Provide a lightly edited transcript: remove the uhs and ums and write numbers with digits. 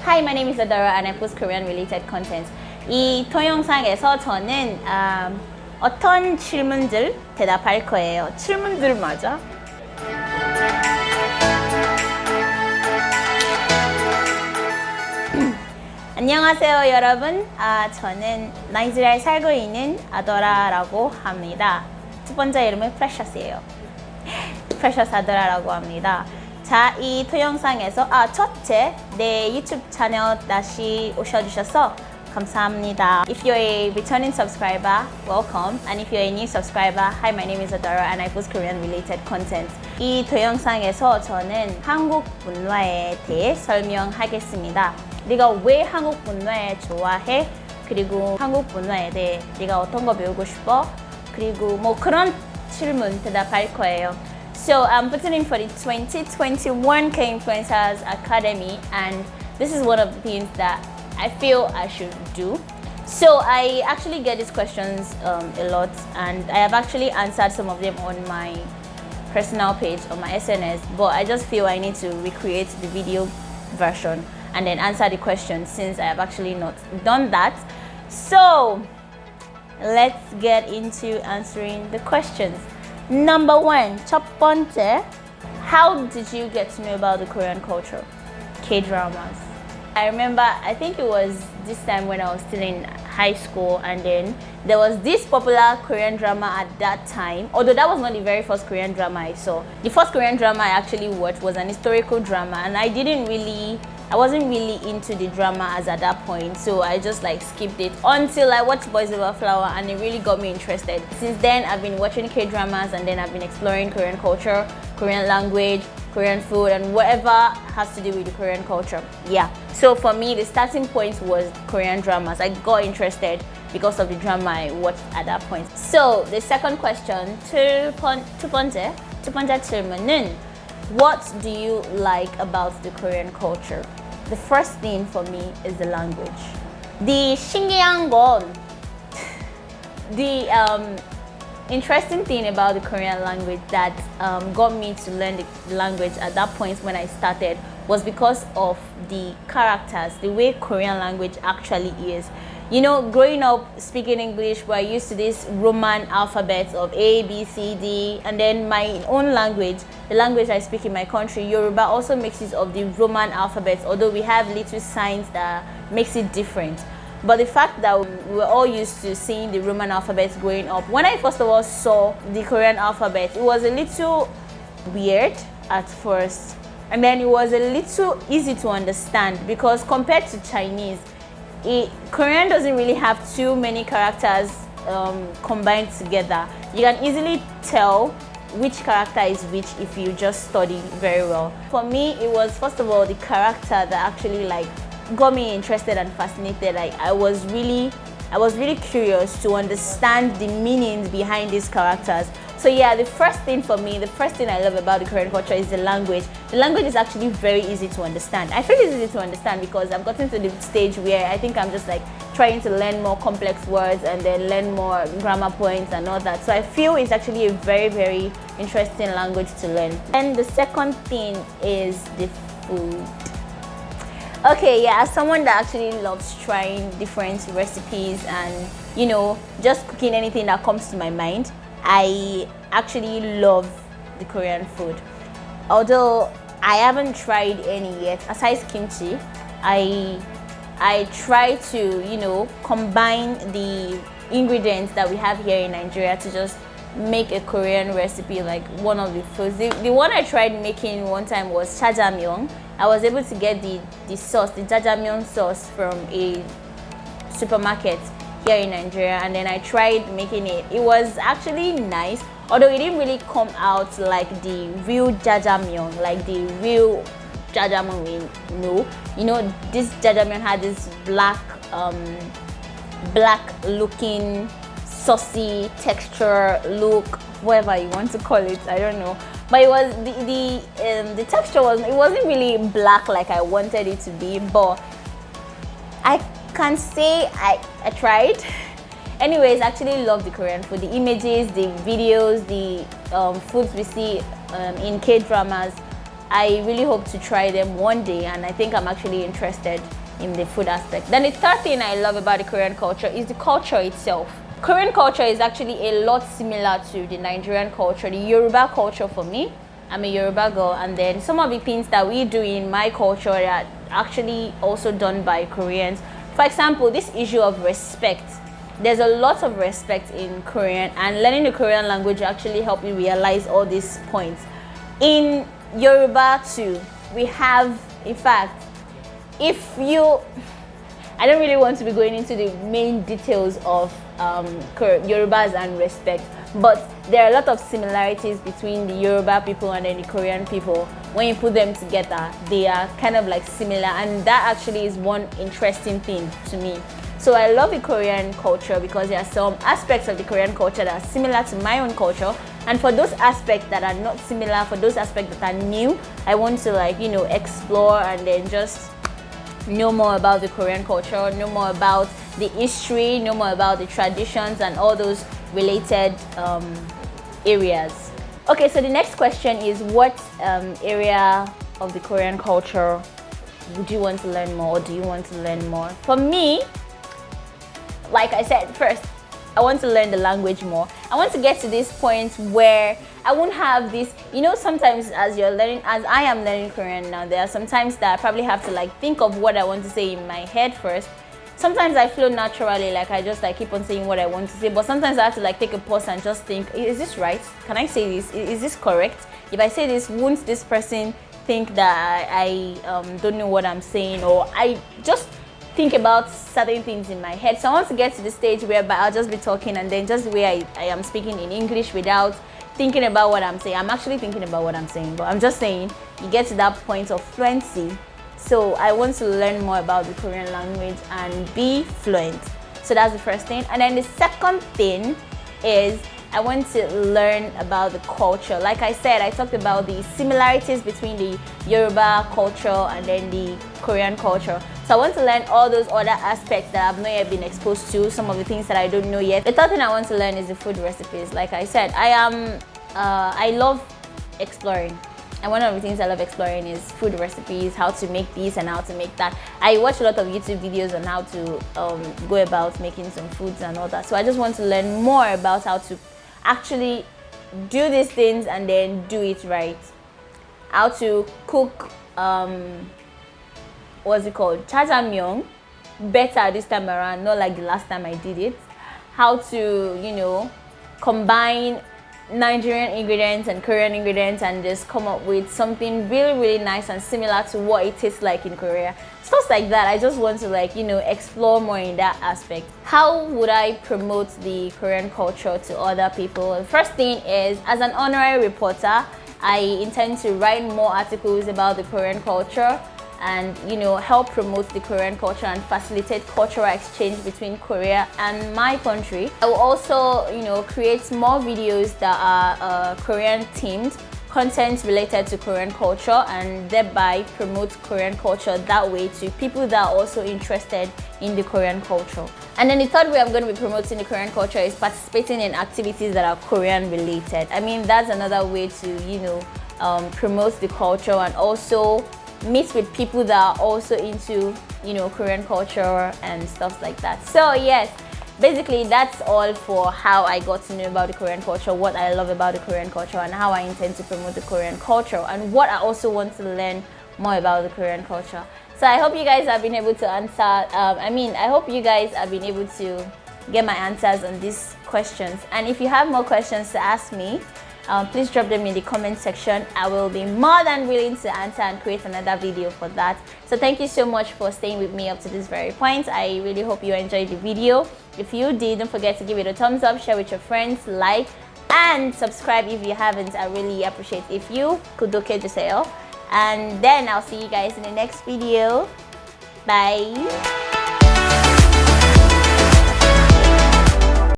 Hi, my name is Adara and I post Korean related content. 이 동영상에서 저는 어떤 질문들 대답할 거예요. 질문들 맞아? 안녕하세요 여러분. 저는 나이지리아에 살고 있는 아도라라고 합니다. 첫 번째 이름은 프레셔스예요. 프레셔스 아도라라고 합니다. 자, 이 동영상에서 첫째, 내 유튜브 채널 다시 오셔주셔서 감사합니다. If you're a returning subscriber, welcome. And if you're a new subscriber, hi, my name is Adara and I post Korean related content. 이 동영상에서 저는 한국 문화에 대해 설명하겠습니다. 네가 왜 한국 문화에 좋아해? 그리고 한국 문화에 대해 네가 어떤 거 배우고 싶어? 그리고 뭐 그런 질문 대답할 거예요. So I'm putting in for the 2021 K-Influencers Academy, and this is one of the things that I feel I should do. So I actually get these questions a lot, and I have actually answered some of them on my personal page on my SNS, but I just feel I need to recreate the video version and then answer the questions since I have actually not done that. So let's get into answering the questions. Number one, 첫 번째, how did you get to know about the Korean culture? K-dramas. I remember, I think it was this time when I was still in high school, and then there was this popular Korean drama at that time, although that was not the very first Korean drama I saw. The first Korean drama I actually watched was an historical drama, and I wasn't really into the drama as at that point, so I just like skipped it until I watched Boys Over Flower, and it really got me interested. Since then, I've been watching K-dramas, and then I've been exploring Korean culture, Korean language, Korean food, and whatever has to do with the Korean culture. Yeah. So for me, the starting point was Korean dramas. I got interested because of the drama I watched at that point. So the second question, 두 번째 질문은, what do you like about the Korean culture? The first thing for me is the language. The 신기한 건, the interesting thing about the Korean language that got me to learn the language at that point when I started was because of the characters, the way Korean language actually is. You know, growing up speaking English, we're used to this Roman alphabet of A, B, C, D, and then my own language, the language I speak in my country, Yoruba, also makes use of the Roman alphabet, although we have little signs that makes it different. But the fact that we were all used to seeing the Roman alphabet growing up, when I first of all saw the Korean alphabet, it was a little weird at first, and then it was a little easy to understand because compared to Chinese, Korean doesn't really have too many characters combined together. You can easily tell which character is which if you just study very well. For me, it was first of all the character that actually like got me interested and fascinated. Like I was really curious to understand the meanings behind these characters. So yeah, the first thing for me, the first thing I love about the Korean culture is the language. The language is actually very easy to understand. I feel it's easy to understand because I've gotten to the stage where I think I'm just like trying to learn more complex words and then learn more grammar points and all that. So I feel it's actually a very, very interesting language to learn. And the second thing is the food. Okay, yeah, as someone that actually loves trying different recipes and, you know, just cooking anything that comes to my mind, I actually love the Korean food. Although I haven't tried any yet, aside kimchi, I try to, you know, combine the ingredients that we have here in Nigeria to just make a Korean recipe, like one of the foods. The one I tried making one time was jjajangmyeon. I was able to get the sauce, the jjajangmyeon sauce from a supermarket here in Nigeria, and then I tried making it. It was actually nice, although it didn't really come out like the real jjajangmyeon, like the real jjajangmyeon we know. You know, this jjajangmyeon had this black looking saucy texture, look, whatever you want to call it, I don't know. But it was the texture wasn't really black like I wanted it to be, but I can say I tried. Anyways, I actually love the Korean food. The images, the videos, the foods we see in K-dramas I really hope to try them one day, and I think I'm actually interested in the food aspect. Then the third thing I love about the Korean culture is the culture itself. Korean culture is actually a lot similar to the Nigerian culture, the Yoruba culture for me. I'm a Yoruba girl, and then some of the things that we do in my culture are actually also done by Koreans. For example, this issue of respect. There's a lot of respect in Korean, and learning the Korean language actually helped me realize all these points. In Yoruba too, we have, in fact, I don't really want to be going into the main details of Yorubas and respect, but there are a lot of similarities between the Yoruba people and then the Korean people. When you put them together, they are kind of like similar, and that actually is one interesting thing to me. So I love the Korean culture because there are some aspects of the Korean culture that are similar to my own culture, and for those aspects that are not similar, for those aspects that are new, I want to explore and then just know more about the Korean culture, know more about the history, know more about the traditions and all those related areas. Okay, so the next question is, what area of the Korean culture would you want to learn more, or do you want to learn more? For me, like I said, first, I want to learn the language more. I want to get to this point where I won't have this, sometimes as I am learning Korean now, there are some times that I probably have to think of what I want to say in my head first. Sometimes I flow naturally, I just keep on saying what I want to say, but sometimes I have to take a pause and just think, is this right? Can I say this? Is this correct? If I say this, won't this person think that I don't know what I'm saying? Or I just think about certain things in my head. So I want to get to the stage whereby I'll just be talking, and then just the way I am speaking in English without thinking about what I'm saying. I'm actually thinking about what I'm saying, but I'm just saying you get to that point of fluency. So I want to learn more about the Korean language and be fluent. So that's the first thing. And then the second thing is I want to learn about the culture. Like I said, I talked about the similarities between the Yoruba culture and then the Korean culture. So I want to learn all those other aspects that I've not yet been exposed to, some of the things that I don't know yet. The third thing I want to learn is the food recipes. Like I said, I love exploring. And one of the things I love exploring is food recipes, how to make this and how to make that. I watch a lot of YouTube videos on how to go about making some foods and all that. So I just want to learn more about how to actually do these things and then do it right. How to cook, what's it called? Jjajangmyeon better this time around, not like the last time I did it. How to, combine Nigerian ingredients and Korean ingredients and just come up with something really, really nice and similar to what it tastes like in Korea. Stuff like that. I just want to explore more in that aspect. How would I promote the Korean culture to other people? The first thing is, as an honorary reporter, I intend to write more articles about the Korean culture and help promote the Korean culture and facilitate cultural exchange between Korea and my country. I will also create more videos that are Korean themed, content related to Korean culture, and thereby promote Korean culture that way to people that are also interested in the Korean culture. And then the third way I'm going to be promoting the Korean culture is participating in activities that are Korean related. I mean, that's another way to promote the culture and also meet with people that are also into Korean culture and stuff like that. So yes, basically that's all for how I got to know about the Korean culture, what I love about the Korean culture, and how I intend to promote the Korean culture, and what I also want to learn more about the Korean culture. So I hope you guys have been able to answer I hope you guys have been able to get my answers on these questions. And if you have more questions to ask me, please drop them in the comment section. I will be more than willing to answer and create another video for that. So thank you so much for staying with me up to this very point. I really hope you enjoyed the video. If you did, don't forget to give it a thumbs up, share with your friends, like, and subscribe if you haven't. I really appreciate if you could locate yourself. And then I'll see you guys in the next video. Bye.